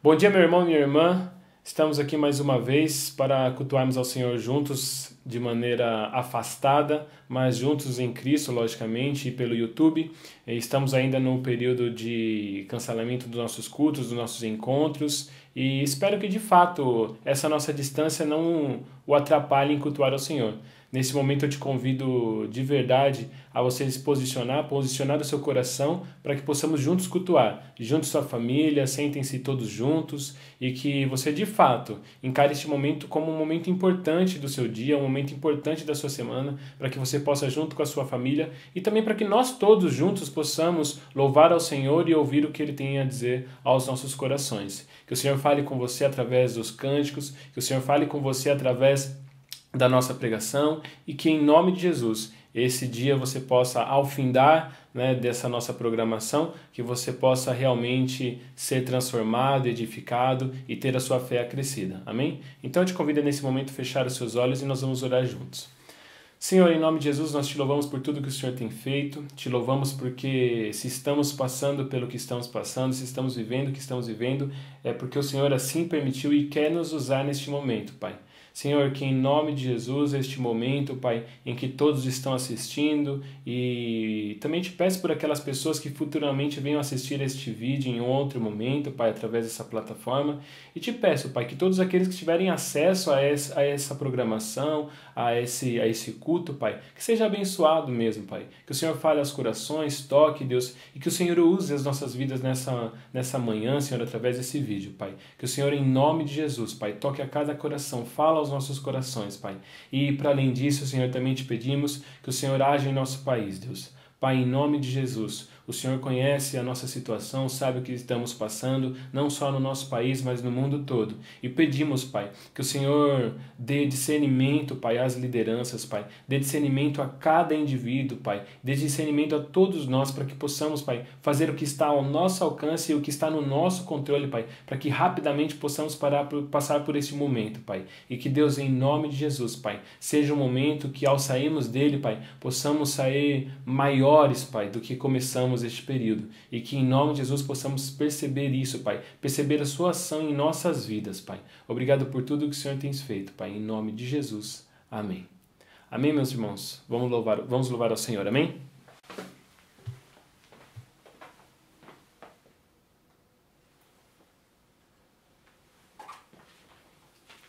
Bom dia, meu irmão e minha irmã. Estamos aqui mais uma vez para cultuarmos ao Senhor juntos, de maneira afastada, mas juntos em Cristo, logicamente, e pelo YouTube. Estamos ainda no período de cancelamento dos nossos cultos, dos nossos encontros, e espero que, de fato, essa nossa distância não o atrapalhe em cultuar ao Senhor. Nesse momento eu te convido de verdade a você se posicionar o seu coração para que possamos juntos cultuar, juntos sua família, sentem-se todos juntos e que você de fato encare este momento como um momento importante do seu dia, um momento importante da sua semana, para que você possa junto com a sua família e também para que nós todos juntos possamos louvar ao Senhor e ouvir o que Ele tem a dizer aos nossos corações. Que o Senhor fale com você através dos cânticos, que o Senhor fale com você através da nossa pregação e que em nome de Jesus esse dia você possa, ao findar dessa nossa programação, que você possa realmente ser transformado, edificado e ter a sua fé acrescida. Amém? Então eu te convido nesse momento a fechar os seus olhos e nós vamos orar juntos. Senhor, em nome de Jesus, nós te louvamos por tudo que o Senhor tem feito, te louvamos porque se estamos passando pelo que estamos passando, se estamos vivendo o que estamos vivendo, é porque o Senhor assim permitiu e quer nos usar neste momento, Pai. Senhor, que em nome de Jesus, este momento, Pai, em que todos estão assistindo e também te peço por aquelas pessoas que futuramente venham assistir este vídeo em outro momento, Pai, através dessa plataforma e te peço, Pai, que todos aqueles que tiverem acesso a essa programação, a esse culto, Pai, que seja abençoado mesmo, Pai, que o Senhor fale aos corações, toque, Deus, e que o Senhor use as nossas vidas nessa manhã, Senhor, através desse vídeo, Pai, que o Senhor, em nome de Jesus, Pai, toque a cada coração, fala aos nossos corações, Pai. E para além disso, Senhor, também te pedimos que o Senhor age em nosso país, Deus. Pai, em nome de Jesus, o Senhor conhece a nossa situação, sabe o que estamos passando, não só no nosso país, mas no mundo todo. E pedimos, Pai, que o Senhor dê discernimento, Pai, às lideranças, Pai. Dê discernimento a cada indivíduo, Pai. Dê discernimento a todos nós para que possamos, Pai, fazer o que está ao nosso alcance e o que está no nosso controle, Pai, para que rapidamente possamos passar por esse momento, Pai. E que Deus, em nome de Jesus, Pai, seja um momento que ao sairmos dele, Pai, possamos sair maiores, Pai, do que começamos este período, e que em nome de Jesus possamos perceber isso, Pai, perceber a sua ação em nossas vidas, Pai. Obrigado por tudo que o Senhor tem feito, Pai, em nome de Jesus. Amém. Amém, meus irmãos. Vamos louvar ao Senhor. Amém?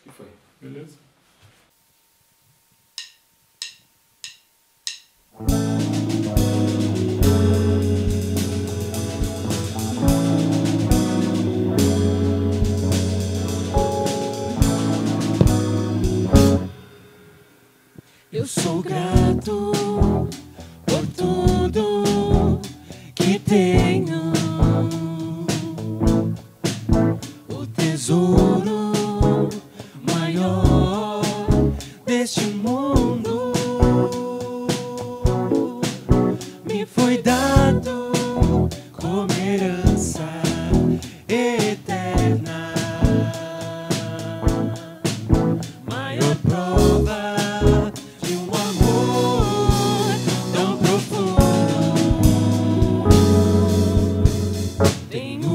O que foi? Beleza? Eu sou grato por tudo que tenho, o tesouro maior deste mundo me foi dado como herança eterna, maior prova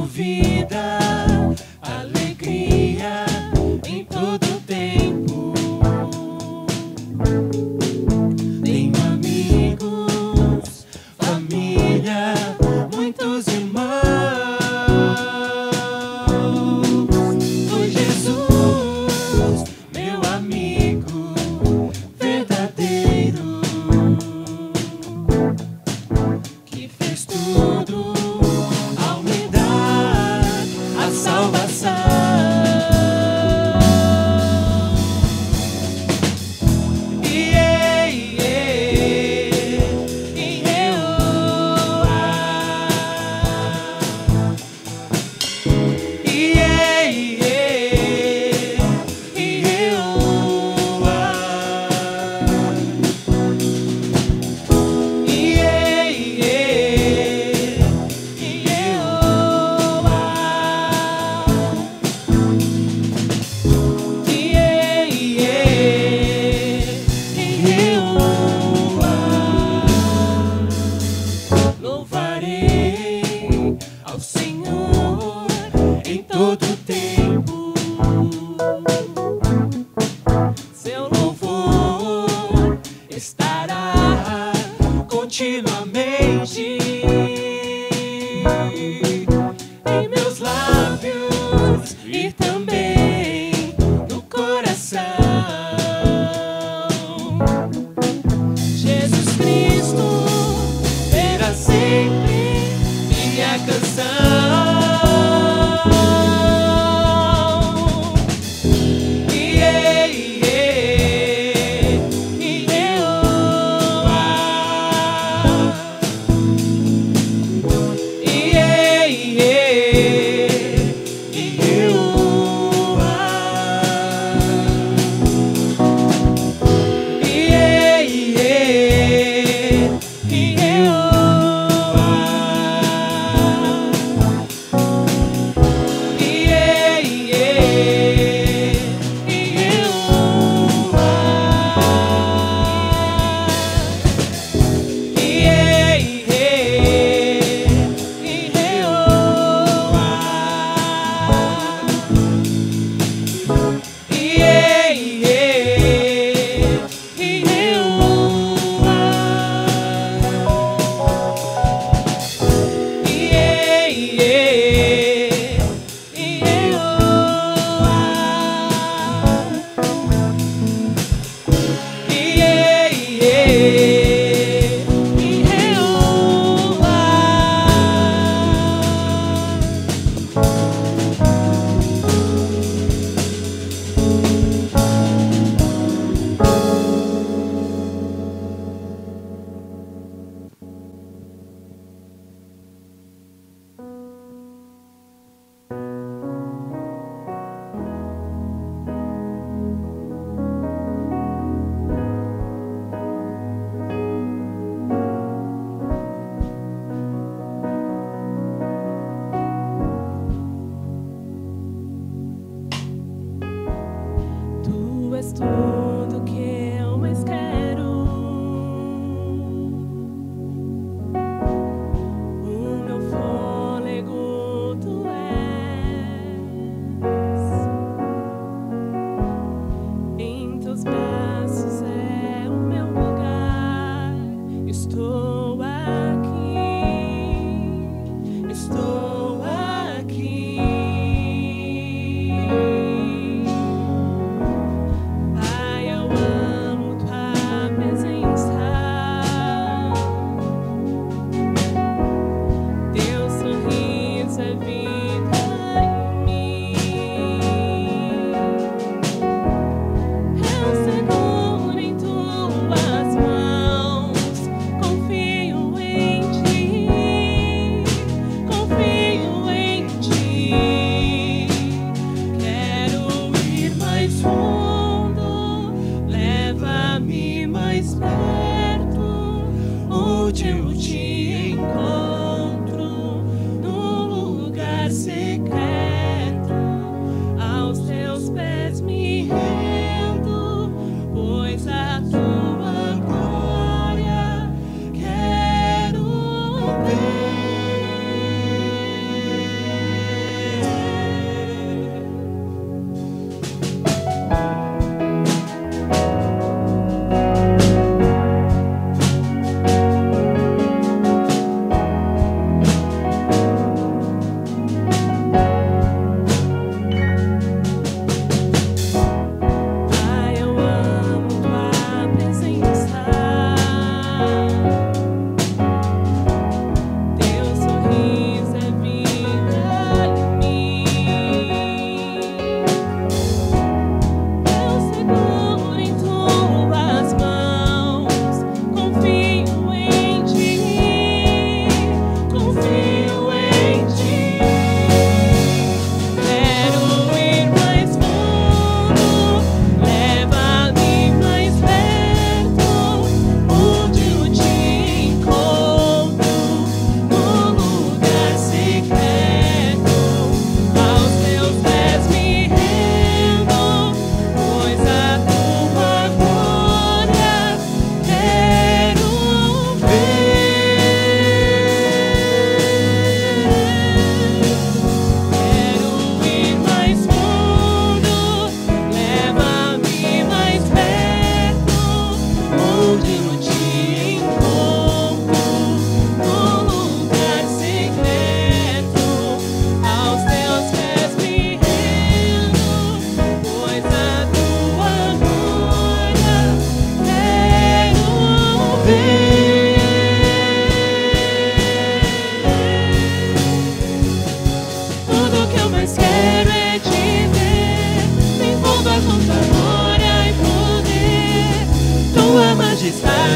vida, alegria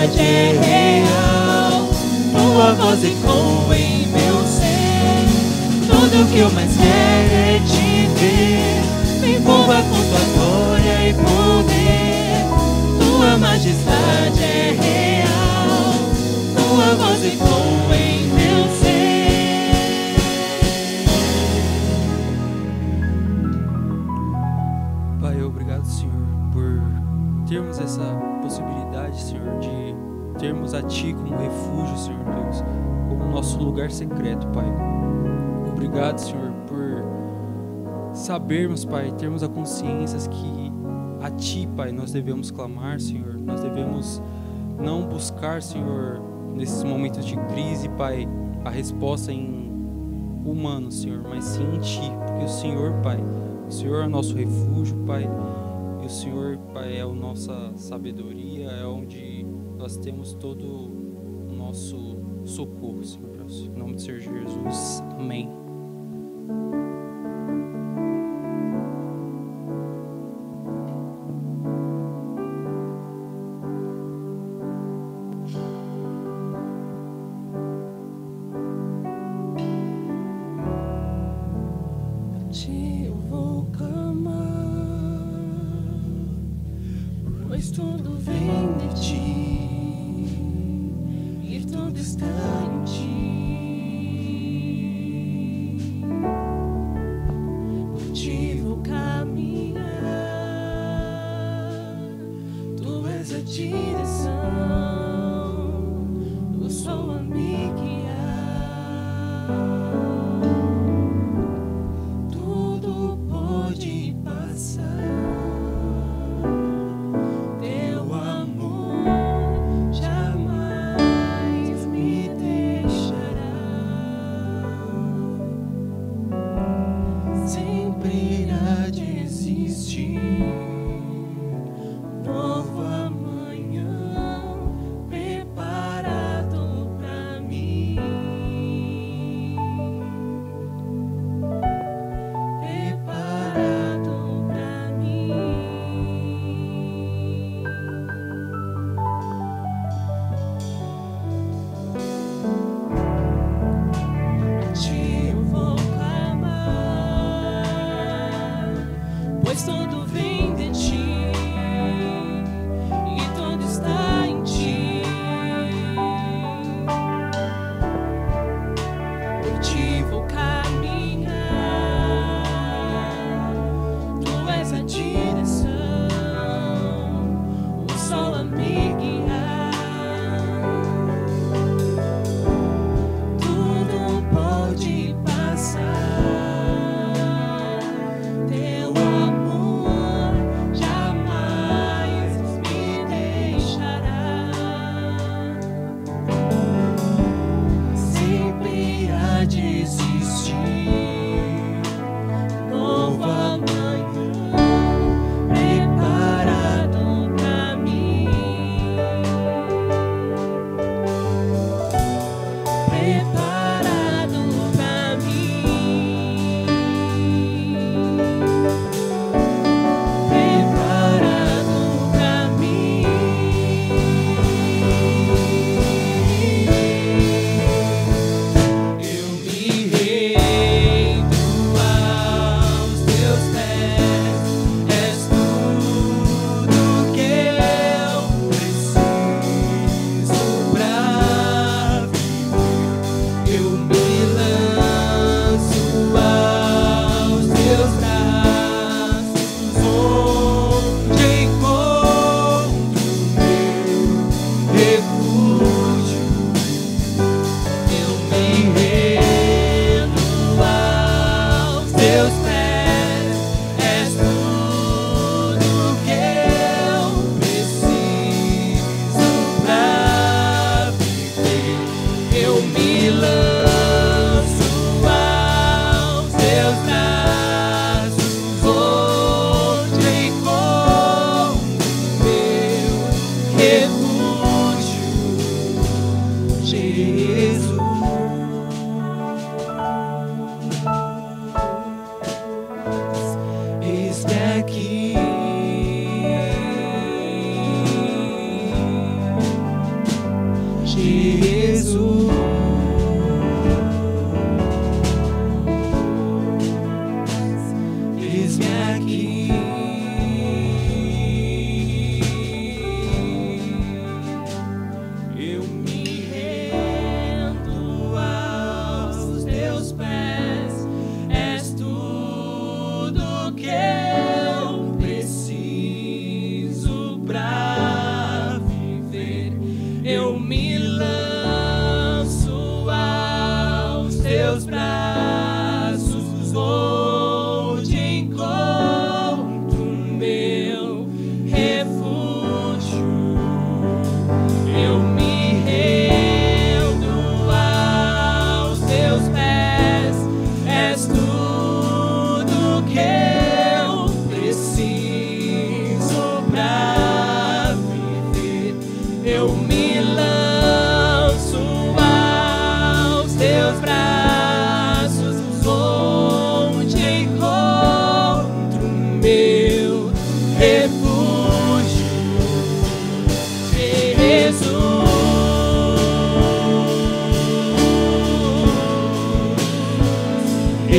majestade é real. Tua voz ecoa em meu ser. Tudo que eu mais quero é te ver. Me envolva com tua glória e poder. Tua majestade é real. Tua voz ecoa em meu ser. Pai, obrigado, Senhor, por termos essa possibilidade, Senhor, de termos a Ti como refúgio, Senhor Deus, como nosso lugar secreto, Pai. Obrigado, Senhor, por sabermos, Pai, termos a consciência que a Ti, Pai, nós devemos clamar, Senhor. Nós devemos não buscar, Senhor, nesses momentos de crise, Pai, a resposta em humano, Senhor, mas sim em Ti, porque o Senhor, Pai, o Senhor é o nosso refúgio, Pai, e o Senhor, Pai, é a nossa sabedoria, é onde nós temos todo o nosso socorro, Senhor Deus. Em nome do Senhor Jesus, amém. Eu vou clamar, pois tudo vem de ti e tudo está em ti. Por ti vou caminhar, tu és a direção, tu só a me guiar. Nova manhã.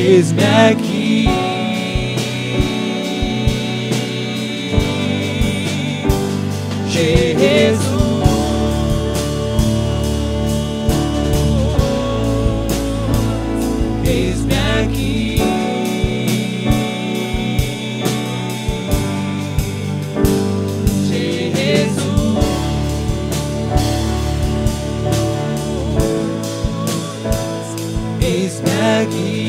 eis-me aqui. Jesus, eis-me aqui. Jesus, eis-me aqui.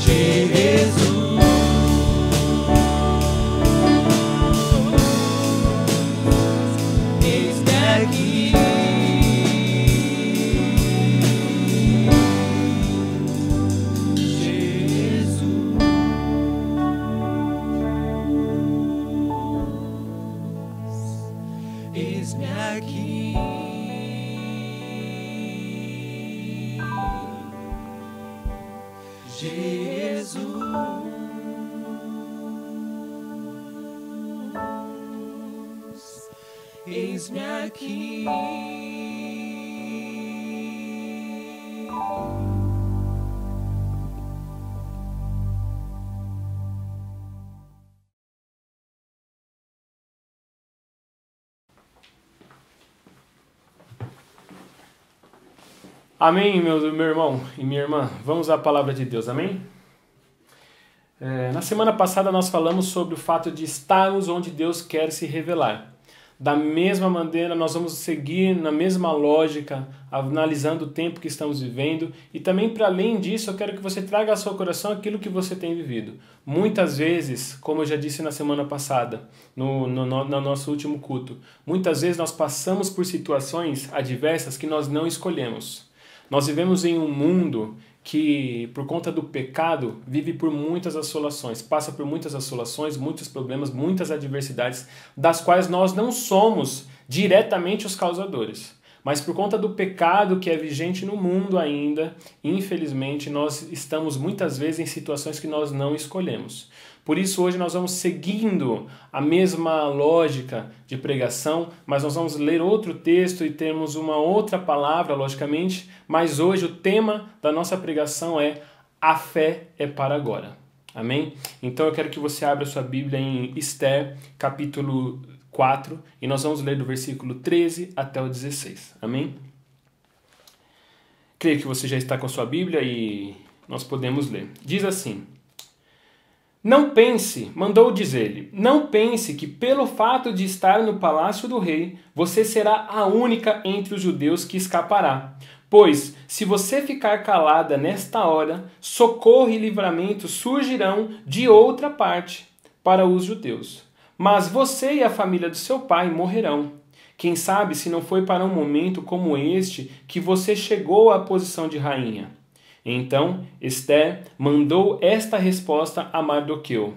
Jesus, eis-me aqui. Jesus, eis-me aqui. Jesus, eis-me aqui. Amém, meu irmão e minha irmã. Vamos à palavra de Deus, amém? Na semana passada nós falamos sobre o fato de estarmos onde Deus quer se revelar. Da mesma maneira, nós vamos seguir na mesma lógica, analisando o tempo que estamos vivendo. E também, para além disso, eu quero que você traga ao seu coração aquilo que você tem vivido. Muitas vezes, como eu já disse na semana passada, no nosso último culto, muitas vezes nós passamos por situações adversas que nós não escolhemos. Nós vivemos em um mundo que, por conta do pecado, vive por muitas assolações, passa por muitas assolações, muitos problemas, muitas adversidades, das quais nós não somos diretamente os causadores. Mas por conta do pecado que é vigente no mundo ainda, infelizmente, nós estamos muitas vezes em situações que nós não escolhemos. Por isso, hoje nós vamos seguindo a mesma lógica de pregação, mas nós vamos ler outro texto e temos uma outra palavra, logicamente, mas hoje o tema da nossa pregação é A Fé é para Agora. Amém? Então eu quero que você abra sua Bíblia em Esther, capítulo 4, e nós vamos ler do versículo 13 até o 16. Amém? Creio que você já está com a sua Bíblia e nós podemos ler. Diz assim: Não pense, mandou dizer-lhe, não pense que pelo fato de estar no palácio do rei, você será a única entre os judeus que escapará. Pois, se você ficar calada nesta hora, socorro e livramento surgirão de outra parte para os judeus. Mas você e a família do seu pai morrerão. Quem sabe se não foi para um momento como este que você chegou à posição de rainha. Então Esther mandou esta resposta a Mardoqueu: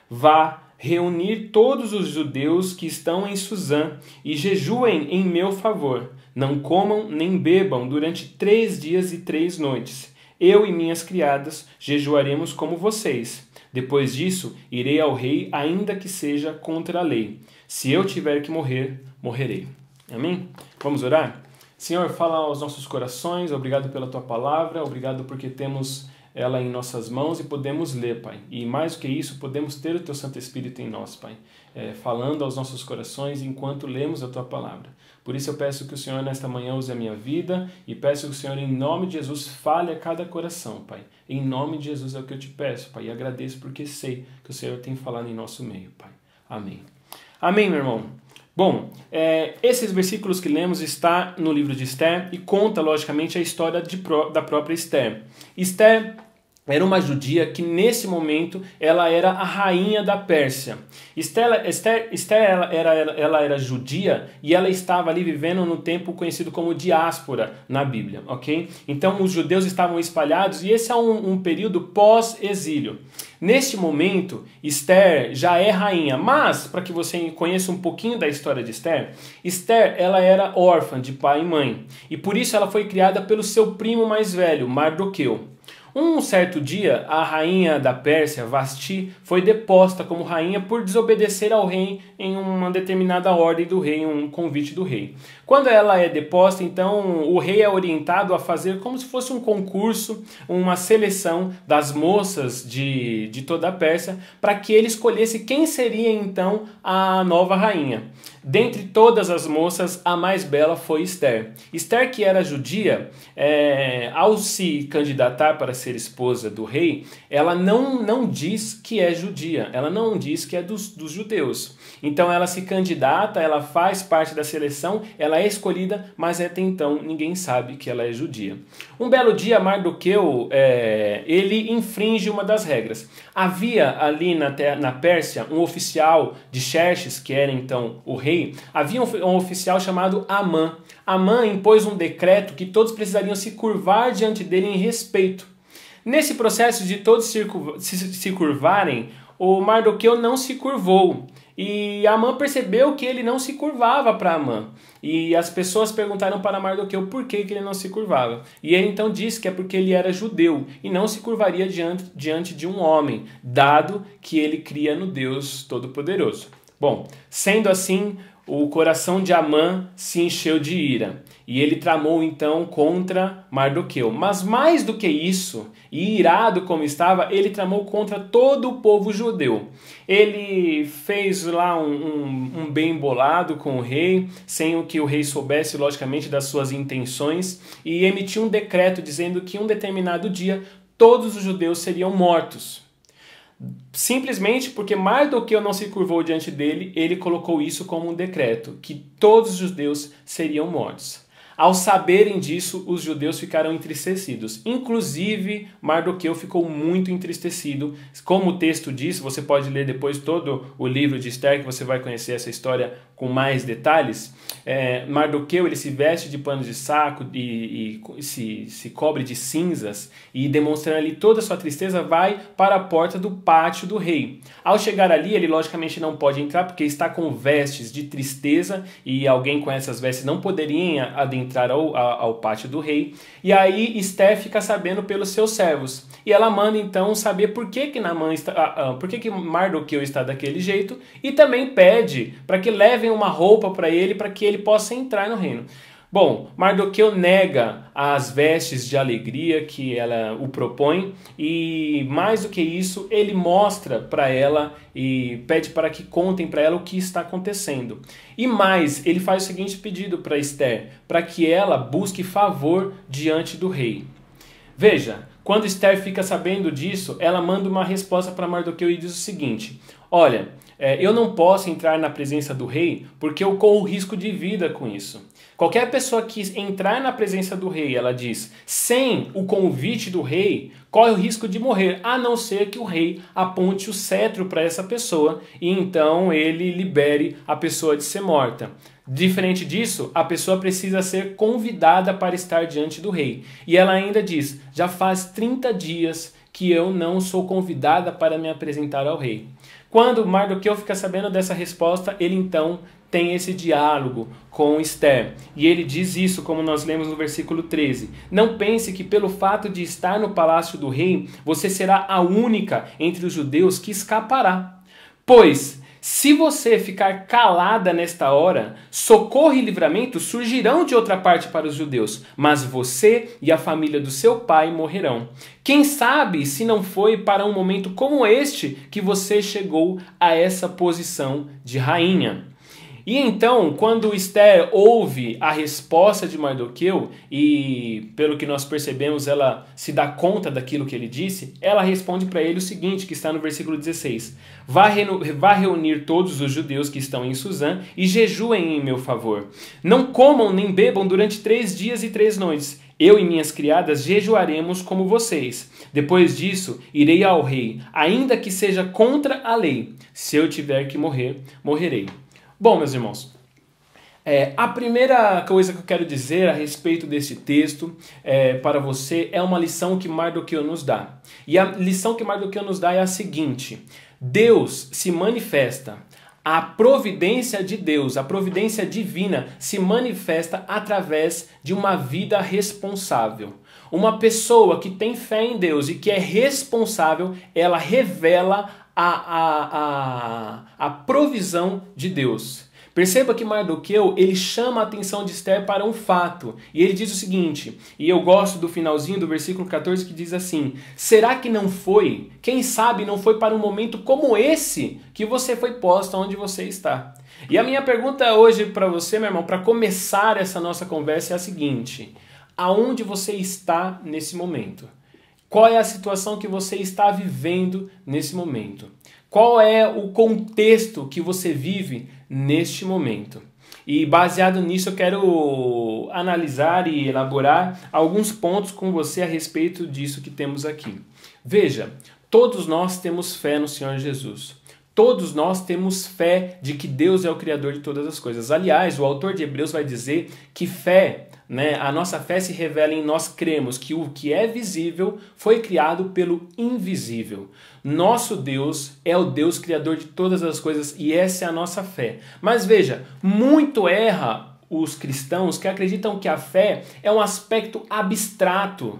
Vá reunir todos os judeus que estão em Suzã e jejuem em meu favor. Não comam nem bebam durante 3 dias e 3 noites. Eu e minhas criadas jejuaremos como vocês. Depois disso, irei ao rei, ainda que seja contra a lei. Se eu tiver que morrer, morrerei. Amém? Vamos orar? Senhor, fala aos nossos corações, obrigado pela Tua palavra, obrigado porque temos ela em nossas mãos e podemos ler, Pai. E mais do que isso, podemos ter o Teu Santo Espírito em nós, Pai, falando aos nossos corações enquanto lemos a Tua palavra. Por isso eu peço que o Senhor nesta manhã use a minha vida e peço que o Senhor, em nome de Jesus, fale a cada coração, Pai. Em nome de Jesus é o que eu te peço, Pai, e agradeço porque sei que o Senhor tem falado em nosso meio, Pai. Amém. Amém, meu irmão. Bom, esses versículos que lemos está no livro de Esther e conta, logicamente, a história da própria Esther. Esther era uma judia que, nesse momento, ela era a rainha da Pérsia. Esther ela era judia e ela estava ali vivendo no tempo conhecido como diáspora na Bíblia, ok? Então, os judeus estavam espalhados e esse é um período pós-exílio. Neste momento, Esther já é rainha, mas, para que você conheça um pouquinho da história de Esther, Esther ela era órfã de pai e mãe, e por isso ela foi criada pelo seu primo mais velho, Mardoqueu. Um certo dia, a rainha da Pérsia, Vasti, foi deposta como rainha por desobedecer ao rei em uma determinada ordem do rei, um convite do rei. Quando ela é deposta, então, o rei é orientado a fazer como se fosse um concurso, uma seleção das moças de toda a Pérsia, para que ele escolhesse quem seria, então, a nova rainha. Dentre todas as moças, a mais bela foi Esther. Esther, que era judia, ao se candidatar para ser esposa do rei, ela não diz que é judia, ela não diz que é dos judeus. Então ela se candidata, ela faz parte da seleção, ela é escolhida, mas até então ninguém sabe que ela é judia. Um belo dia, Mardoqueu, ele infringe uma das regras. Havia ali na Pérsia um oficial de Xerxes, que era então o rei, havia um oficial chamado Amã. Amã impôs um decreto que todos precisariam se curvar diante dele em respeito. Nesse processo de todos se curvarem, o Mardoqueu não se curvou. E Amã percebeu que ele não se curvava para Amã. E as pessoas perguntaram para Mardoqueu por que ele não se curvava. E ele então disse que é porque ele era judeu e não se curvaria diante de um homem, dado que ele cria no Deus Todo-Poderoso. Bom, sendo assim, o coração de Amã se encheu de ira. E ele tramou então contra Mardoqueu. Mas mais do que isso, e irado como estava, ele tramou contra todo o povo judeu. Ele fez lá um bem bolado com o rei, sem que o rei soubesse, logicamente, das suas intenções, e emitiu um decreto dizendo que em um determinado dia todos os judeus seriam mortos. Simplesmente porque Mardoqueu não se curvou diante dele, ele colocou isso como um decreto, que todos os judeus seriam mortos. Ao saberem disso, os judeus ficaram entristecidos. Inclusive, Mardoqueu ficou muito entristecido. Como o texto diz, você pode ler depois todo o livro de Esther, que você vai conhecer essa história com mais detalhes. Mardoqueu, ele se veste de panos de saco e se cobre de cinzas e, demonstrando ali toda a sua tristeza, vai para a porta do pátio do rei. Ao chegar ali, ele logicamente não pode entrar porque está com vestes de tristeza e alguém com essas vestes não poderia adentrar ao pátio do rei. E aí Esther fica sabendo pelos seus servos. E ela manda então saber por que Mardoqueu está daquele jeito e também pede para que levem uma roupa para ele para que ele possa entrar no reino. Bom, Mardoqueu nega as vestes de alegria que ela o propõe e, mais do que isso, ele mostra para ela e pede para que contem para ela o que está acontecendo. E mais, ele faz o seguinte pedido para Esther, para que ela busque favor diante do rei. Veja, quando Esther fica sabendo disso, ela manda uma resposta para Mardoqueu e diz o seguinte: olha, eu não posso entrar na presença do rei porque eu corro risco de vida com isso. Qualquer pessoa que entrar na presença do rei, ela diz, sem o convite do rei, corre o risco de morrer, a não ser que o rei aponte o cetro para essa pessoa e então ele libere a pessoa de ser morta. Diferente disso, a pessoa precisa ser convidada para estar diante do rei. E ela ainda diz, já faz 30 dias que eu não sou convidada para me apresentar ao rei. Quando Mardoqueu fica sabendo dessa resposta, ele então tem esse diálogo com Esther. E ele diz isso, como nós lemos no versículo 13. Não pense que pelo fato de estar no palácio do rei, você será a única entre os judeus que escapará. Pois, se você ficar calada nesta hora, socorro e livramento surgirão de outra parte para os judeus, mas você e a família do seu pai morrerão. Quem sabe se não foi para um momento como este que você chegou a essa posição de rainha. E então, quando Esther ouve a resposta de Mardoqueu, e pelo que nós percebemos, ela se dá conta daquilo que ele disse, ela responde para ele o seguinte, que está no versículo 16. Vá reunir todos os judeus que estão em Suzã e jejuem em meu favor. Não comam nem bebam durante 3 dias e 3 noites. Eu e minhas criadas jejuaremos como vocês. Depois disso, irei ao rei, ainda que seja contra a lei. Se eu tiver que morrer, morrerei. Bom, meus irmãos, a primeira coisa que eu quero dizer a respeito desse texto para você é uma lição que Mardoqueu nos dá. E a lição que Mardoqueu nos dá é a seguinte: Deus se manifesta A providência de Deus, a providência divina se manifesta através de uma vida responsável. Uma pessoa que tem fé em Deus e que é responsável, ela revela a provisão de Deus. Perceba que Mardoqueu, ele chama a atenção de Esther para um fato. E ele diz o seguinte, e eu gosto do finalzinho do versículo 14 que diz assim: será que não foi, quem sabe não foi para um momento como esse que você foi posta onde você está? E a minha pergunta hoje para você, meu irmão, para começar essa nossa conversa é a seguinte: aonde você está nesse momento? Qual é a situação que você está vivendo nesse momento? Qual é o contexto que você vive neste momento? E baseado nisso eu quero analisar e elaborar alguns pontos com você a respeito disso que temos aqui. Veja, todos nós temos fé no Senhor Jesus. Todos nós temos fé de que Deus é o Criador de todas as coisas. Aliás, o autor de Hebreus vai dizer que fé, a nossa fé se revela em nós cremos que o que é visível foi criado pelo invisível. Nosso Deus é o Deus criador de todas as coisas e essa é a nossa fé. Mas veja, muito erra os cristãos que acreditam que a fé é um aspecto abstrato,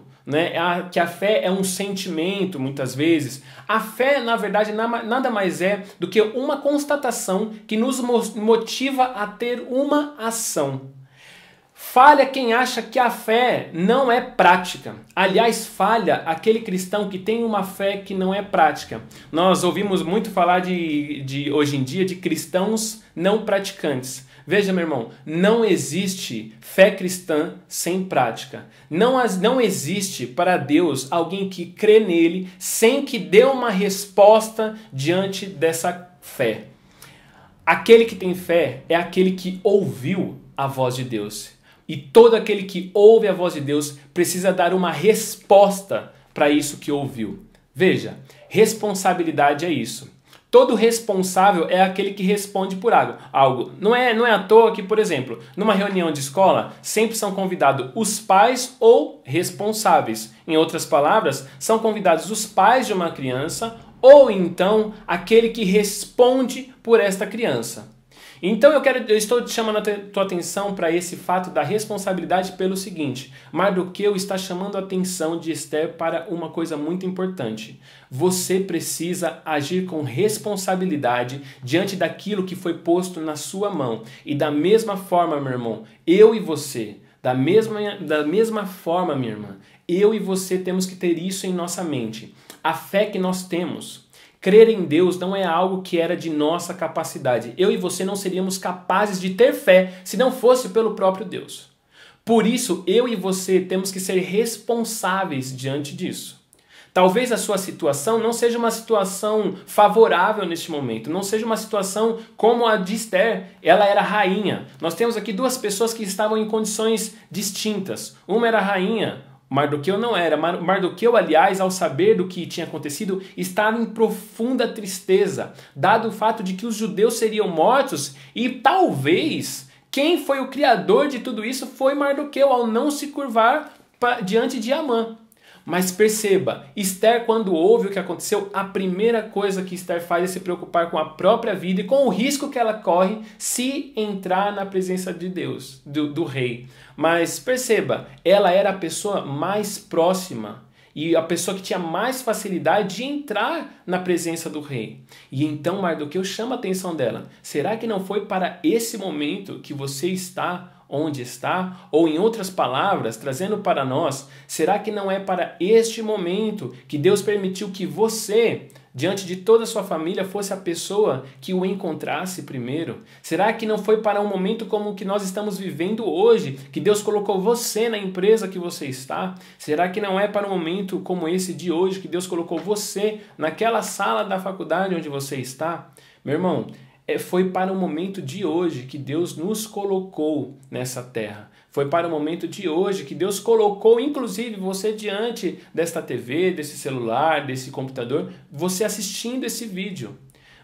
que a fé é um sentimento, muitas vezes. A fé, na verdade, nada mais é do que uma constatação que nos motiva a ter uma ação. Falha quem acha que a fé não é prática. Aliás, falha aquele cristão que tem uma fé que não é prática. Nós ouvimos muito falar hoje em dia de cristãos não praticantes. Veja, meu irmão, não existe fé cristã sem prática. Não existe para Deus alguém que crê nele sem que dê uma resposta diante dessa fé. Aquele que tem fé é aquele que ouviu a voz de Deus. E todo aquele que ouve a voz de Deus precisa dar uma resposta para isso que ouviu. Veja, responsabilidade é isso. Todo responsável é aquele que responde por algo. Não é à toa que, por exemplo, numa reunião de escola, sempre são convidados os pais ou responsáveis. Em outras palavras, são convidados os pais de uma criança ou então aquele que responde por esta criança. Então eu estou te chamando a tua atenção para esse fato da responsabilidade pelo seguinte: Mardoqueu está chamando a atenção de Esther para uma coisa muito importante. Você precisa agir com responsabilidade diante daquilo que foi posto na sua mão. E da mesma forma, meu irmão, eu e você, da mesma forma, minha irmã, eu e você temos que ter isso em nossa mente. A fé que nós temos. Crer em Deus não é algo que era de nossa capacidade. Eu e você não seríamos capazes de ter fé se não fosse pelo próprio Deus. Por isso, eu e você temos que ser responsáveis diante disso. Talvez a sua situação não seja uma situação favorável neste momento, não seja uma situação como a de Esther. Ela era rainha. Nós temos aqui duas pessoas que estavam em condições distintas. Uma era rainha, Mardoqueu não era. Mardoqueu, aliás, ao saber do que tinha acontecido, estava em profunda tristeza, dado o fato de que os judeus seriam mortos e talvez quem foi o criador de tudo isso foi Mardoqueu, ao não se curvar diante de Amã. Mas perceba, Esther, quando ouve o que aconteceu, a primeira coisa que Esther faz é se preocupar com a própria vida e com o risco que ela corre se entrar na presença de Deus, do rei. Mas perceba, ela era a pessoa mais próxima e a pessoa que tinha mais facilidade de entrar na presença do rei. E então Mardoqueu chama a atenção dela. Será que não foi para esse momento que você está onde está? Ou em outras palavras, trazendo para nós, será que não é para este momento que Deus permitiu que você, diante de toda a sua família, fosse a pessoa que o encontrasse primeiro? Será que não foi para um momento como o que nós estamos vivendo hoje, que Deus colocou você na empresa que você está? Será que não é para um momento como esse de hoje, que Deus colocou você naquela sala da faculdade onde você está? Meu irmão, foi para o momento de hoje que Deus nos colocou nessa terra. Foi para o momento de hoje que Deus colocou, inclusive, você diante desta TV, desse celular, desse computador, você assistindo esse vídeo.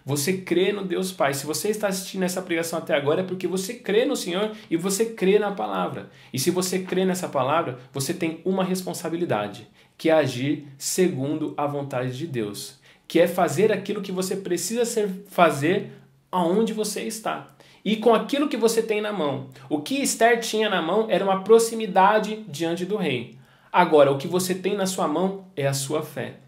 Você crê no Deus Pai. Se você está assistindo essa pregação até agora é porque você crê no Senhor e você crê na palavra. E se você crê nessa palavra, você tem uma responsabilidade, que é agir segundo a vontade de Deus, que é fazer aquilo que você precisa fazer aonde você está e com aquilo que você tem na mão. O que Esther tinha na mão era uma proximidade diante do rei. Agora, o que você tem na sua mão é a sua fé.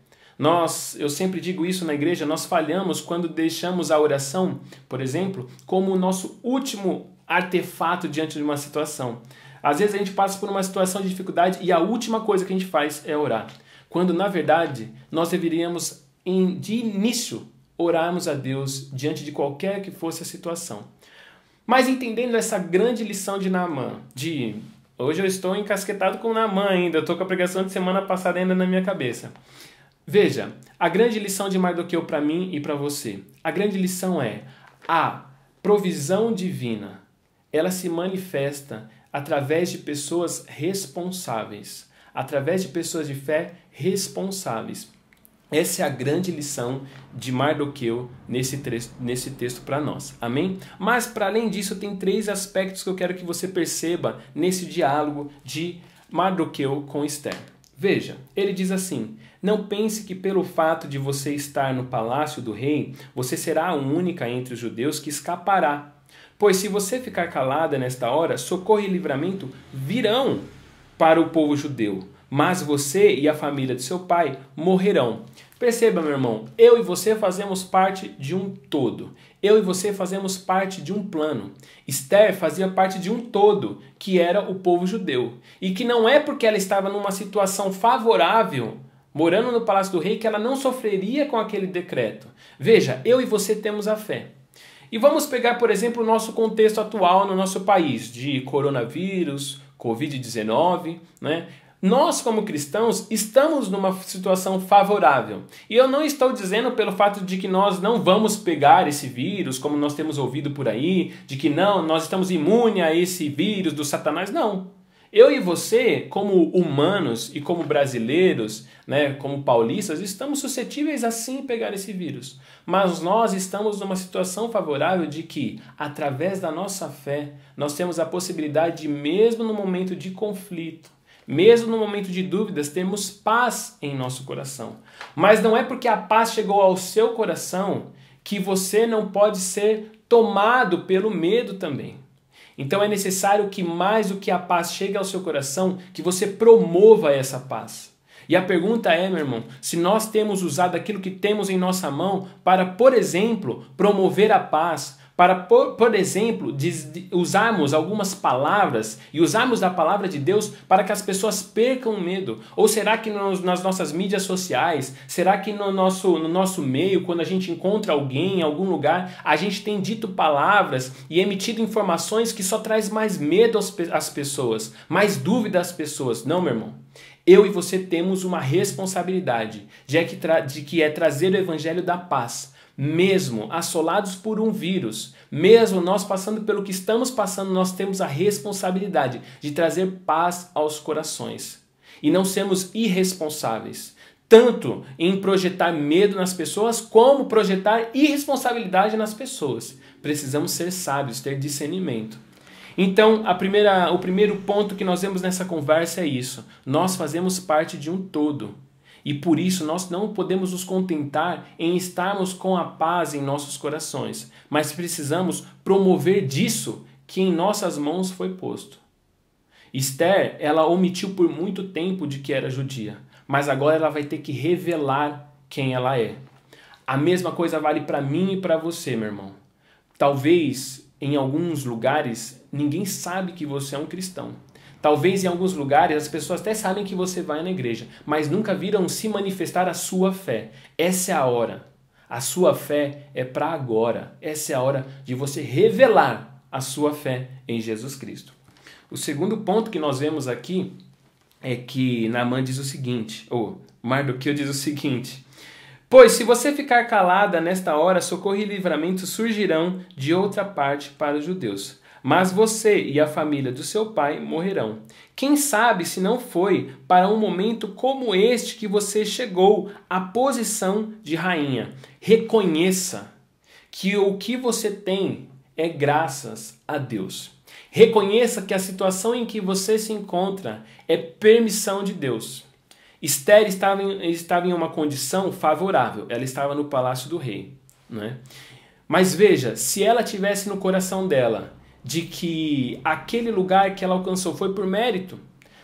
Eu sempre digo isso na igreja, nós falhamos quando deixamos a oração, por exemplo, como o nosso último artefato diante de uma situação. Às vezes a gente passa por uma situação de dificuldade e a última coisa que a gente faz é orar. Quando, na verdade, nós deveríamos, de início, orarmos a Deus diante de qualquer que fosse a situação. Mas entendendo essa grande lição de Naamã, hoje eu estou encasquetado com Naamã ainda, eu estou com a pregação de semana passada ainda na minha cabeça. Veja, a grande lição de Mardoqueu para mim e para você, a grande lição é a provisão divina, ela se manifesta através de pessoas responsáveis, através de pessoas de fé responsáveis. Essa é a grande lição de Mardoqueu nesse texto para nós. Amém? Mas, para além disso, tem 3 aspectos que eu quero que você perceba nesse diálogo de Mardoqueu com Esther. Veja, ele diz assim: não pense que pelo fato de você estar no palácio do rei, você será a única entre os judeus que escapará. Pois se você ficar calada nesta hora, socorro e livramento virão para o povo judeu, mas você e a família de seu pai morrerão. Perceba, meu irmão, eu e você fazemos parte de um todo. Eu e você fazemos parte de um plano. Esther fazia parte de um todo, que era o povo judeu. E que não é porque ela estava numa situação favorável, morando no palácio do rei, que ela não sofreria com aquele decreto. Veja, eu e você temos a fé. E vamos pegar, por exemplo, o nosso contexto atual no nosso país, de coronavírus, Covid-19, né? Nós, como cristãos, estamos numa situação favorável. E eu não estou dizendo pelo fato de que nós não vamos pegar esse vírus, como nós temos ouvido por aí, de que não, nós estamos imunes a esse vírus do Satanás. Não. Eu e você, como humanos e como brasileiros, né, como paulistas, estamos suscetíveis a sim pegar esse vírus. Mas nós estamos numa situação favorável de que, através da nossa fé, nós temos a possibilidade de, mesmo no momento de conflito, mesmo no momento de dúvidas, termos paz em nosso coração. Mas não é porque a paz chegou ao seu coração que você não pode ser tomado pelo medo também. Então é necessário que mais do que a paz chegue ao seu coração, que você promova essa paz. E a pergunta é, meu irmão, se nós temos usado aquilo que temos em nossa mão para, por exemplo, promover a paz, para, por exemplo, usarmos algumas palavras e usarmos a palavra de Deus para que as pessoas percam o medo? Ou será que nas nossas mídias sociais, será que no nosso meio, quando a gente encontra alguém em algum lugar, a gente tem dito palavras e emitido informações que só traz mais medo às pessoas, mais dúvida às pessoas? Não, meu irmão. Eu e você temos uma responsabilidade de que é trazer o evangelho da paz. Mesmo assolados por um vírus, mesmo nós passando pelo que estamos passando, nós temos a responsabilidade de trazer paz aos corações. E não sermos irresponsáveis, tanto em projetar medo nas pessoas, como projetar irresponsabilidade nas pessoas. Precisamos ser sábios, ter discernimento. Então, o primeiro ponto que nós vemos nessa conversa é isso. Nós fazemos parte de um todo. E por isso nós não podemos nos contentar em estarmos com a paz em nossos corações, mas precisamos promover disso que em nossas mãos foi posto. Esther, ela omitiu por muito tempo de que era judia, mas agora ela vai ter que revelar quem ela é. A mesma coisa vale para mim e para você, meu irmão. Talvez em alguns lugares ninguém sabe que você é um cristão. Talvez em alguns lugares as pessoas até sabem que você vai na igreja, mas nunca viram se manifestar a sua fé. Essa é a hora. A sua fé é para agora. Essa é a hora de você revelar a sua fé em Jesus Cristo. O segundo ponto que nós vemos aqui é que Naamã diz o seguinte, ou Mardoqueu diz o seguinte: pois se você ficar calada nesta hora, socorro e livramento surgirão de outra parte para os judeus. Mas você e a família do seu pai morrerão. Quem sabe se não foi para um momento como este que você chegou à posição de rainha. Reconheça que o que você tem é graças a Deus. Reconheça que a situação em que você se encontra é permissão de Deus. Esther estava em uma condição favorável. Ela estava no palácio do rei, não é? Mas veja, se ela tivesse no coração dela de que aquele lugar que ela alcançou foi por mérito,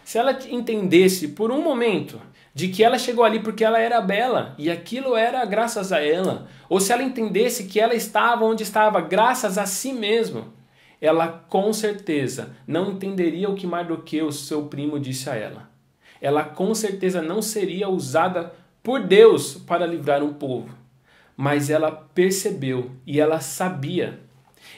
se ela entendesse por um momento de que ela chegou ali porque ela era bela e aquilo era graças a ela, ou se ela entendesse que ela estava onde estava graças a si mesma, ela com certeza não entenderia o que Mardoqueu, seu primo, disse a ela. Ela com certeza não seria usada por Deus para livrar um povo. Mas ela percebeu e ela sabia.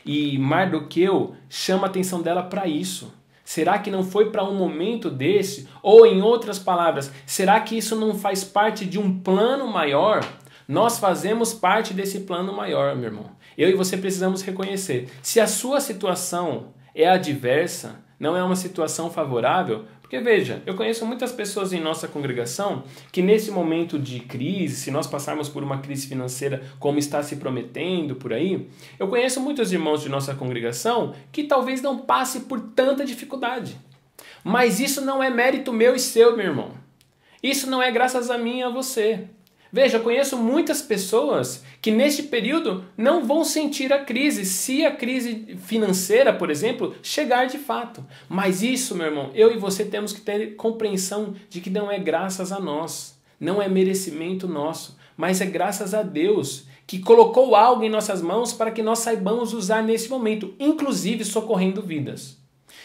E Mardoqueu chama a atenção dela para isso. Será que não foi para um momento desse? Ou em outras palavras, será que isso não faz parte de um plano maior? Nós fazemos parte desse plano maior, meu irmão. Eu e você precisamos reconhecer. Se a sua situação é adversa, não é uma situação favorável, porque veja, eu conheço muitas pessoas em nossa congregação que nesse momento de crise, se nós passarmos por uma crise financeira como está se prometendo por aí, eu conheço muitos irmãos de nossa congregação que talvez não passe por tanta dificuldade. Mas isso não é mérito meu e seu, meu irmão. Isso não é graças a mim e a você. Veja, eu conheço muitas pessoas que neste período não vão sentir a crise, se a crise financeira, por exemplo, chegar de fato. Mas isso, meu irmão, eu e você temos que ter compreensão de que não é graças a nós, não é merecimento nosso, mas é graças a Deus que colocou algo em nossas mãos para que nós saibamos usar nesse momento, inclusive socorrendo vidas.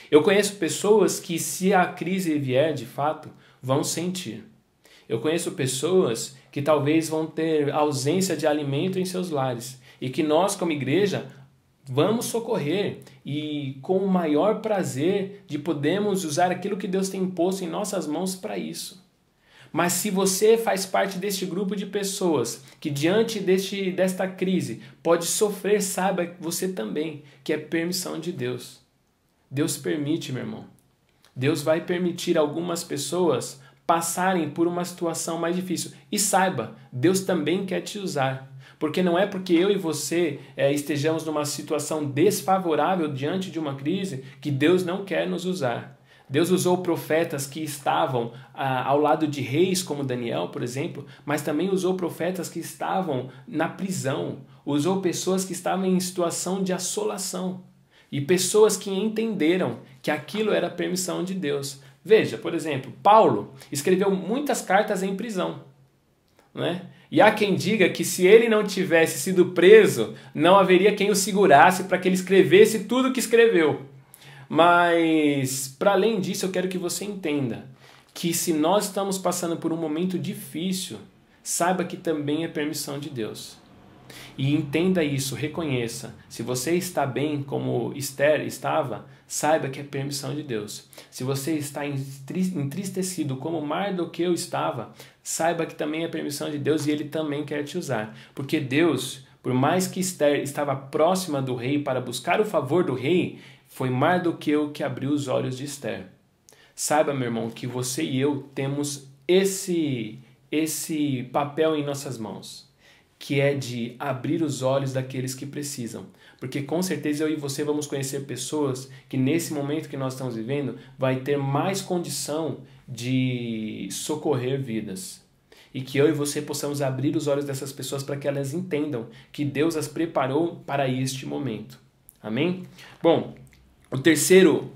Eu conheço pessoas que, se a crise vier de fato, vão sentir. Eu conheço pessoas que talvez vão ter ausência de alimento em seus lares e que nós, como igreja, vamos socorrer e com o maior prazer de podermos usar aquilo que Deus tem posto em nossas mãos para isso. Mas se você faz parte deste grupo de pessoas que diante desta crise pode sofrer, saiba você também que é permissão de Deus. Deus permite, meu irmão. Deus vai permitir algumas pessoas passarem por uma situação mais difícil. E saiba, Deus também quer te usar. Porque não é porque eu e você estejamos numa situação desfavorável diante de uma crise que Deus não quer nos usar. Deus usou profetas que estavam ao lado de reis como Daniel, por exemplo, mas também usou profetas que estavam na prisão. Usou pessoas que estavam em situação de assolação. E pessoas que entenderam que aquilo era permissão de Deus. Veja, por exemplo, Paulo escreveu muitas cartas em prisão, né? E há quem diga que se ele não tivesse sido preso, não haveria quem o segurasse para que ele escrevesse tudo o que escreveu. Mas, para além disso, eu quero que você entenda que se nós estamos passando por um momento difícil, saiba que também é permissão de Deus. E entenda isso, reconheça. Se você está bem como Esther estava, saiba que é permissão de Deus. Se você está entristecido como Mardoqueu estava, saiba que também é permissão de Deus e Ele também quer te usar. Porque Deus, por mais que Esther estava próxima do rei para buscar o favor do rei, foi Mardoqueu que abriu os olhos de Esther. Saiba, meu irmão, que você e eu temos esse papel em nossas mãos, que é de abrir os olhos daqueles que precisam. Porque com certeza eu e você vamos conhecer pessoas que nesse momento que nós estamos vivendo vai ter mais condição de socorrer vidas. E que eu e você possamos abrir os olhos dessas pessoas para que elas entendam que Deus as preparou para este momento. Amém? Bom, o terceiro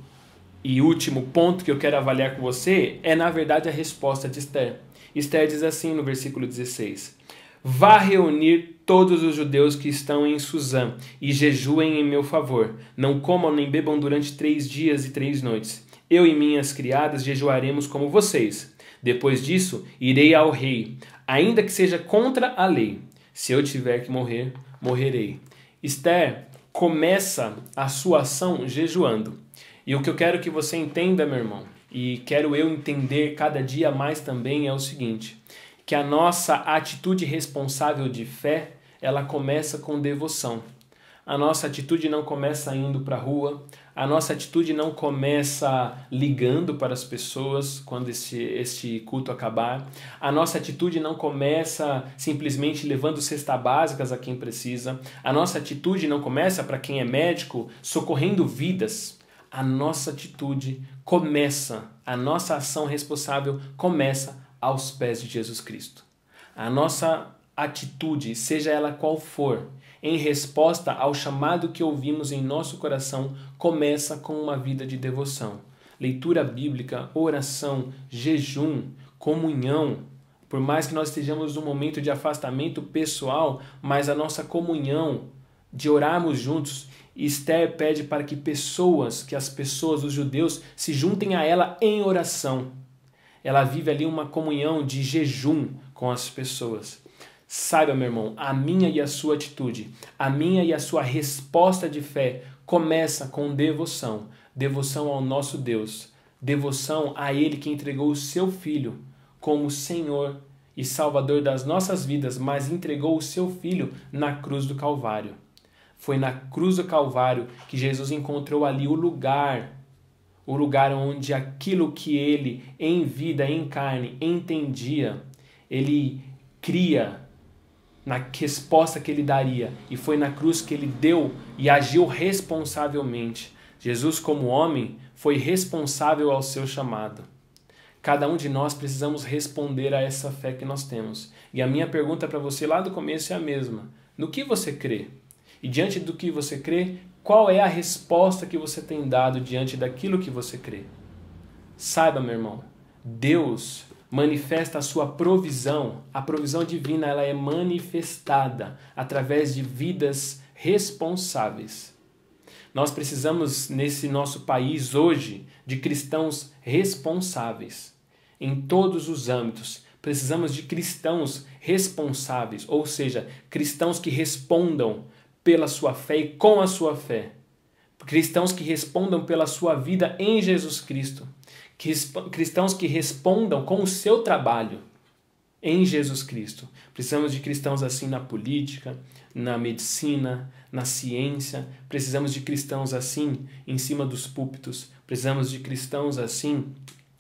e último ponto que eu quero avaliar com você é, na verdade, a resposta de Esther. Esther diz assim no versículo 16: vá reunir todos os judeus que estão em Suzã e jejuem em meu favor. Não comam nem bebam durante 3 dias e 3 noites. Eu e minhas criadas jejuaremos como vocês. Depois disso, irei ao rei, ainda que seja contra a lei. Se eu tiver que morrer, morrerei. Esther começa a sua ação jejuando. E o que eu quero que você entenda, meu irmão, e quero eu entender cada dia mais também, é o seguinte: que a nossa atitude responsável de fé, ela começa com devoção. A nossa atitude não começa indo para a rua, a nossa atitude não começa ligando para as pessoas quando este culto acabar, a nossa atitude não começa simplesmente levando cestas básicas a quem precisa, a nossa atitude não começa, para quem é médico, socorrendo vidas. A nossa atitude começa, a nossa ação responsável começa aos pés de Jesus Cristo. A nossa atitude, seja ela qual for, em resposta ao chamado que ouvimos em nosso coração, começa com uma vida de devoção. Leitura bíblica, oração, jejum, comunhão. Por mais que nós estejamos num momento de afastamento pessoal, mas a nossa comunhão, de orarmos juntos, Esther pede para que as pessoas, os judeus, se juntem a ela em oração. Ela vive ali uma comunhão de jejum com as pessoas. Saiba, meu irmão, a minha e a sua atitude, a minha e a sua resposta de fé começa com devoção. Devoção ao nosso Deus. Devoção a Ele que entregou o seu Filho como Senhor e Salvador das nossas vidas, mas entregou o seu Filho na cruz do Calvário. Foi na cruz do Calvário que Jesus encontrou ali o lugar onde aquilo que Ele, em vida, em carne, entendia, Ele cria na resposta que Ele daria. E foi na cruz que Ele deu e agiu responsavelmente. Jesus, como homem, foi responsável ao seu chamado. Cada um de nós precisamos responder a essa fé que nós temos. E a minha pergunta para você lá do começo é a mesma. No que você crê? E diante do que você crê, qual é a resposta que você tem dado diante daquilo que você crê? Saiba, meu irmão, Deus manifesta a sua provisão. A provisão divina, ela é manifestada através de vidas responsáveis. Nós precisamos, nesse nosso país hoje, de cristãos responsáveis. Em todos os âmbitos, precisamos de cristãos responsáveis, ou seja, cristãos que respondam pela sua fé e com a sua fé. Cristãos que respondam pela sua vida em Jesus Cristo. Cristãos que respondam com o seu trabalho em Jesus Cristo. Precisamos de cristãos assim na política, na medicina, na ciência. Precisamos de cristãos assim em cima dos púlpitos. Precisamos de cristãos assim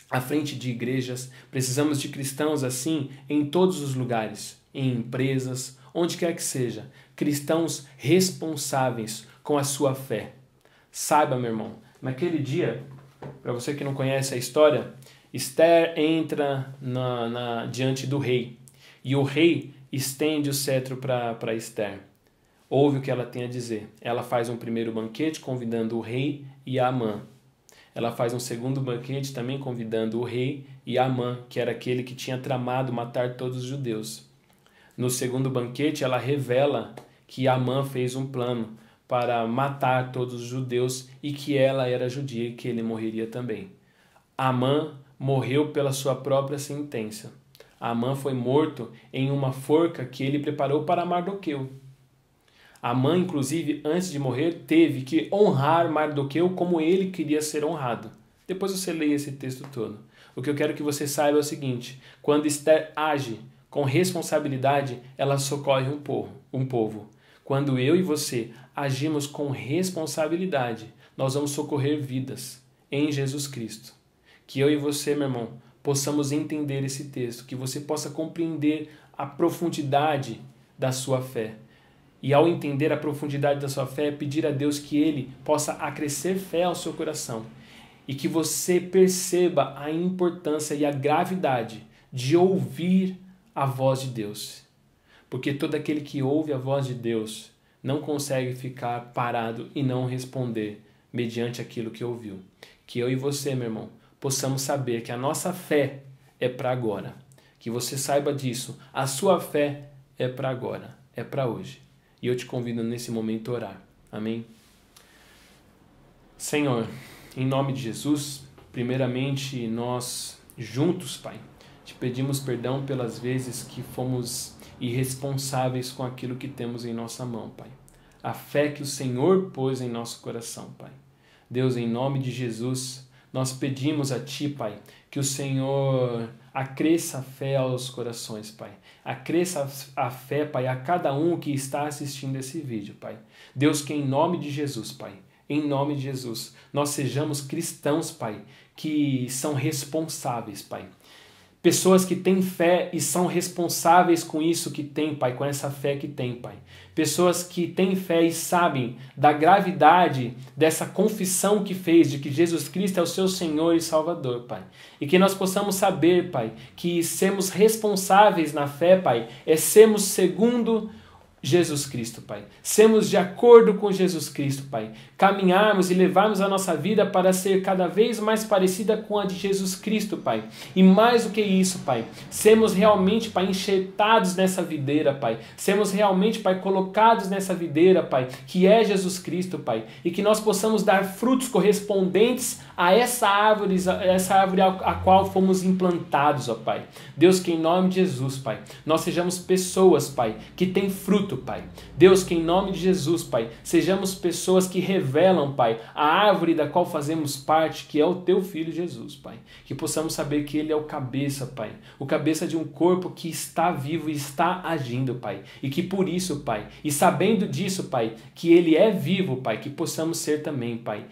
à frente de igrejas. Precisamos de cristãos assim em todos os lugares, em empresas, onde quer que seja. Cristãos responsáveis com a sua fé. Saiba, meu irmão, naquele dia, para você que não conhece a história, Esther entra diante do rei. E o rei estende o cetro para Esther. Ouve o que ela tem a dizer. Ela faz um primeiro banquete convidando o rei e Amã. Ela faz um segundo banquete também convidando o rei e Amã, que era aquele que tinha tramado matar todos os judeus. No segundo banquete, ela revela que Amã fez um plano para matar todos os judeus e que ela era judia e que ele morreria também. Amã morreu pela sua própria sentença. Amã foi morto em uma forca que ele preparou para Mardoqueu. Amã, inclusive, antes de morrer, teve que honrar Mardoqueu como ele queria ser honrado. Depois você leia esse texto todo. O que eu quero que você saiba é o seguinte: quando Esther age com responsabilidade, ela socorre um povo. Quando eu e você agimos com responsabilidade, nós vamos socorrer vidas em Jesus Cristo. Que eu e você, meu irmão, possamos entender esse texto, que você possa compreender a profundidade da sua fé. E ao entender a profundidade da sua fé, pedir a Deus que Ele possa acrescer fé ao seu coração. E que você perceba a importância e a gravidade de ouvir a voz de Deus. Porque todo aquele que ouve a voz de Deus não consegue ficar parado e não responder mediante aquilo que ouviu. Que eu e você, meu irmão, possamos saber que a nossa fé é para agora. Que você saiba disso. A sua fé é para agora, é para hoje. E eu te convido nesse momento a orar. Amém? Senhor, em nome de Jesus, primeiramente nós juntos, Pai, te pedimos perdão pelas vezes que fomos irresponsáveis com aquilo que temos em nossa mão, Pai. A fé que o Senhor pôs em nosso coração, Pai. Deus, em nome de Jesus, nós pedimos a Ti, Pai, que o Senhor acresça a fé aos corações, Pai. Acresça a fé, Pai, a cada um que está assistindo esse vídeo, Pai. Deus, que em nome de Jesus, Pai, em nome de Jesus, nós sejamos cristãos, Pai, que são responsáveis, Pai. Pessoas que têm fé e são responsáveis com isso que têm, Pai, com essa fé que têm, Pai. Pessoas que têm fé e sabem da gravidade dessa confissão que fez de que Jesus Cristo é o seu Senhor e Salvador, Pai. E que nós possamos saber, Pai, que sermos responsáveis na fé, Pai, é sermos segundo Jesus Cristo, Pai. Sermos de acordo com Jesus Cristo, Pai. Caminharmos e levarmos a nossa vida para ser cada vez mais parecida com a de Jesus Cristo, Pai. E mais do que isso, Pai, sermos realmente, Pai, enxertados nessa videira, Pai. Sermos realmente, Pai, colocados nessa videira, Pai, que é Jesus Cristo, Pai. E que nós possamos dar frutos correspondentes a essa árvore a qual fomos implantados, ó Pai. Deus, que em nome de Jesus, Pai, nós sejamos pessoas, Pai, que têm fruto, Pai. Deus, que em nome de Jesus, Pai, sejamos pessoas que revelam, Pai, a árvore da qual fazemos parte, que é o Teu Filho Jesus, Pai. Que possamos saber que Ele é o cabeça, Pai. O cabeça de um corpo que está vivo e está agindo, Pai. E que por isso, Pai, e sabendo disso, Pai, que Ele é vivo, Pai, que possamos ser também, Pai,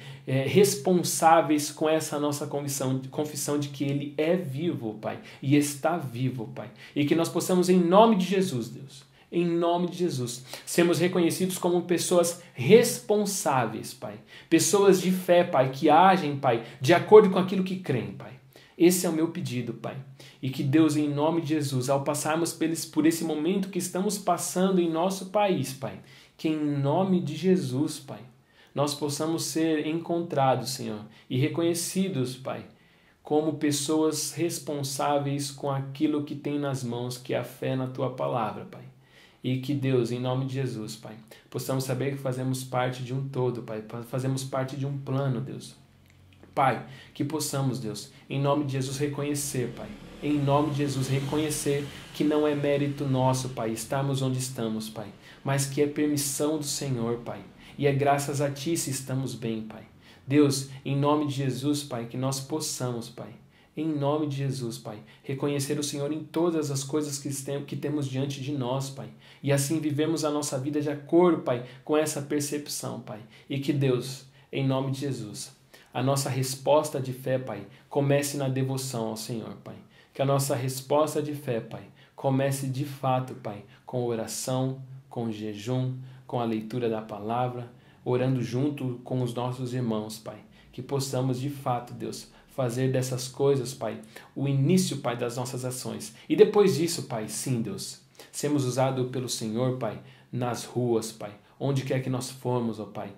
responsáveis com essa nossa confissão de que Ele é vivo, Pai, e está vivo, Pai. E que nós possamos, em nome de Jesus, Deus, em nome de Jesus, sermos reconhecidos como pessoas responsáveis, Pai. Pessoas de fé, Pai, que agem, Pai, de acordo com aquilo que creem, Pai. Esse é o meu pedido, Pai. E que Deus, em nome de Jesus, ao passarmos por esse momento que estamos passando em nosso país, Pai, que em nome de Jesus, Pai, nós possamos ser encontrados, Senhor, e reconhecidos, Pai, como pessoas responsáveis com aquilo que tem nas mãos, que é a fé na Tua palavra, Pai. E que Deus, em nome de Jesus, Pai, possamos saber que fazemos parte de um todo, Pai, fazemos parte de um plano, Deus. Pai, que possamos, Deus, em nome de Jesus reconhecer, Pai, em nome de Jesus reconhecer que não é mérito nosso, Pai, estarmos onde estamos, Pai, mas que é permissão do Senhor, Pai. E é graças a Ti se estamos bem, Pai. Deus, em nome de Jesus, Pai, que nós possamos, Pai, em nome de Jesus, Pai, reconhecer o Senhor em todas as coisas que temos diante de nós, Pai. E assim vivemos a nossa vida de acordo, Pai, com essa percepção, Pai. E que Deus, em nome de Jesus, a nossa resposta de fé, Pai, comece na devoção ao Senhor, Pai. Que a nossa resposta de fé, Pai, comece de fato, Pai, com oração, com jejum, com a leitura da palavra, orando junto com os nossos irmãos, Pai. Que possamos, de fato, Deus, fazer dessas coisas, Pai, o início, Pai, das nossas ações. E depois disso, Pai, sim, Deus, sermos usados pelo Senhor, Pai, nas ruas, Pai, onde quer que nós formos, ó Pai.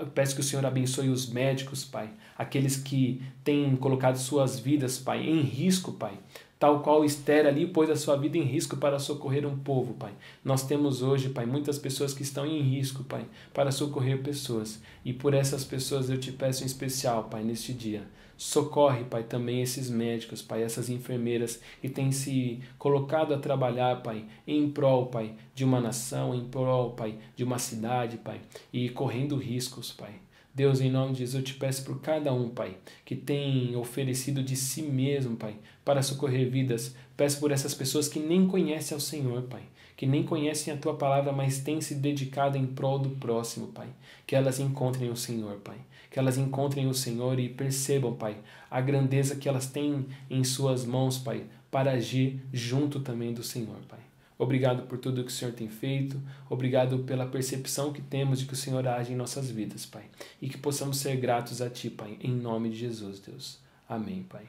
Eu peço que o Senhor abençoe os médicos, Pai, aqueles que têm colocado suas vidas, Pai, em risco, Pai, tal qual Esther ali pôs a sua vida em risco para socorrer um povo, Pai. Nós temos hoje, Pai, muitas pessoas que estão em risco, Pai, para socorrer pessoas. E por essas pessoas eu te peço em especial, Pai, neste dia. Socorre, Pai, também esses médicos, Pai, essas enfermeiras que têm se colocado a trabalhar, Pai, em prol, Pai, de uma nação, em prol, Pai, de uma cidade, Pai, e correndo riscos, Pai. Deus, em nome de Jesus, eu te peço por cada um, Pai, que tem oferecido de si mesmo, Pai, para socorrer vidas. Peço por essas pessoas que nem conhecem ao Senhor, Pai, que nem conhecem a Tua palavra, mas têm se dedicado em prol do próximo, Pai. Que elas encontrem o Senhor, Pai. Que elas encontrem o Senhor e percebam, Pai, a grandeza que elas têm em suas mãos, Pai, para agir junto também do Senhor, Pai. Obrigado por tudo que o Senhor tem feito. Obrigado pela percepção que temos de que o Senhor age em nossas vidas, Pai. E que possamos ser gratos a Ti, Pai, em nome de Jesus, Deus. Amém, Pai.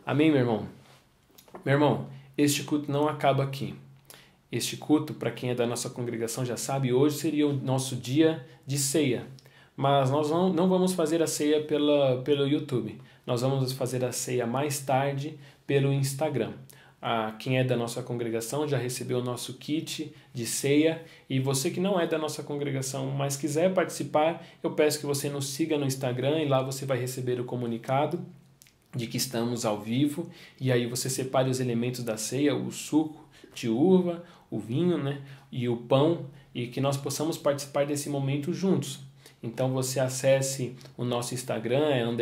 Amém, meu irmão? Meu irmão, este culto não acaba aqui. Este culto, para quem é da nossa congregação já sabe, hoje seria o nosso dia de ceia. Mas nós não vamos fazer a ceia pelo YouTube. Nós vamos fazer a ceia mais tarde pelo Instagram. Quem é da nossa congregação já recebeu o nosso kit de ceia. E você que não é da nossa congregação, mas quiser participar, eu peço que você nos siga no Instagram e lá você vai receber o comunicado de que estamos ao vivo. E aí você separe os elementos da ceia, o suco de uva, o vinho, né, e o pão, e que nós possamos participar desse momento juntos. Então você acesse o nosso Instagram,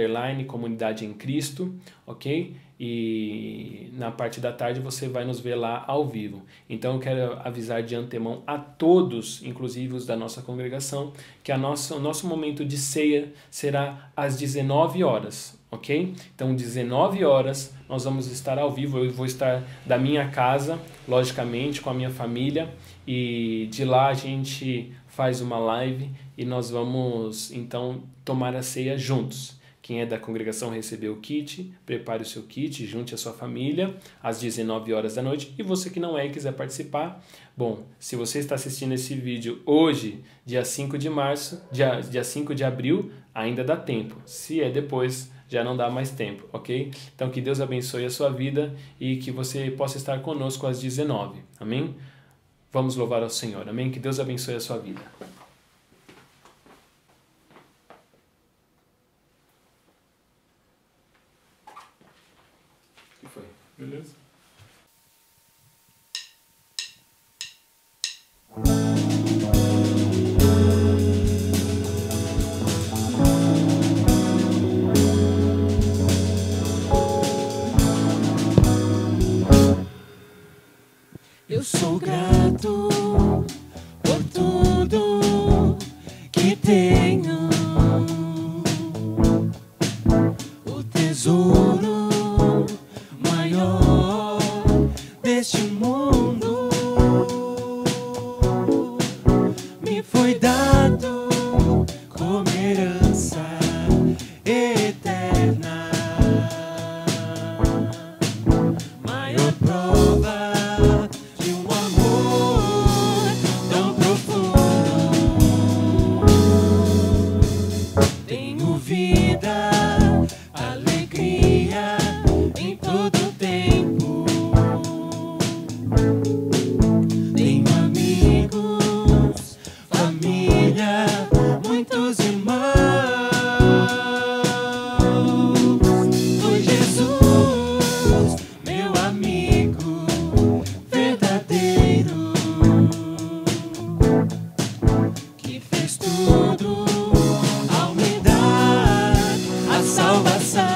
_comunidade em Cristo, ok? E na parte da tarde você vai nos ver lá ao vivo. Então eu quero avisar de antemão a todos, inclusive os da nossa congregação, que o nosso momento de ceia será às 19 horas. ok? Então, 19 horas, nós vamos estar ao vivo. Eu vou estar da minha casa, logicamente, com a minha família, e de lá a gente faz uma live e nós vamos, então, tomar a ceia juntos. Quem é da congregação recebeu o kit, prepare o seu kit, junte a sua família às 19 horas da noite. E você que não é e quiser participar, bom, se você está assistindo esse vídeo hoje, dia 5 de março, dia 5 de abril, ainda dá tempo. Se é depois, já não dá mais tempo, ok? Então que Deus abençoe a sua vida e que você possa estar conosco às 19, amém? Vamos louvar ao Senhor, amém? Que Deus abençoe a sua vida. O que foi? Beleza? Eu sou grato por tudo que tenho, o tesouro maior deste mundo me foi dado como herança eterna, maior prova de um amor tão profundo. Tenho vida, alegria em todo tempo. Tenho amigos, família, muitos irmãos. Foi Jesus, meu amigo verdadeiro, que fez tudo ao me dar a salvação.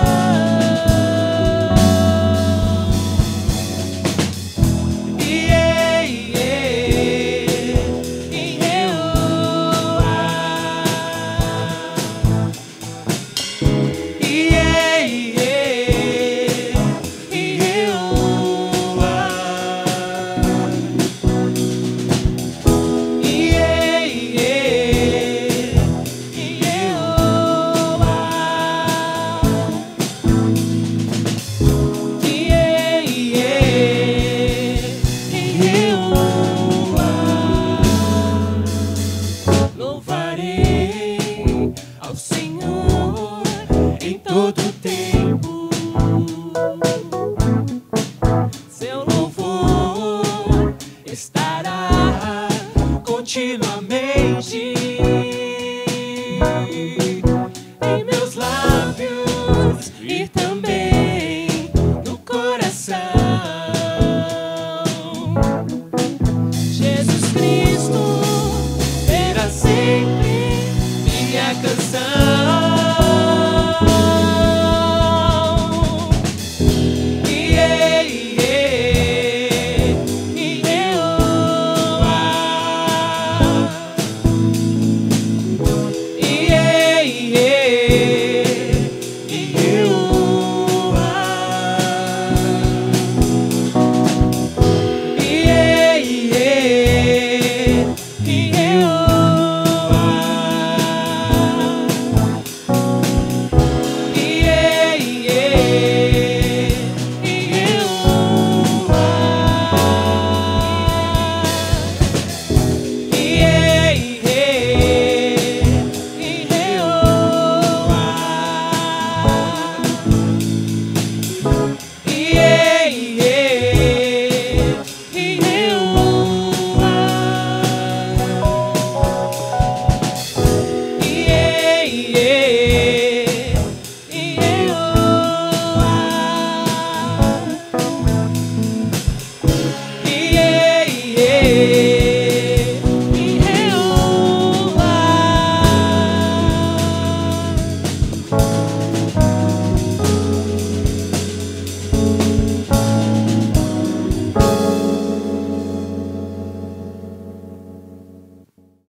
Louvarei ao Senhor em todo tempo. Seu louvor estará continuamente em meus lábios e também no coração.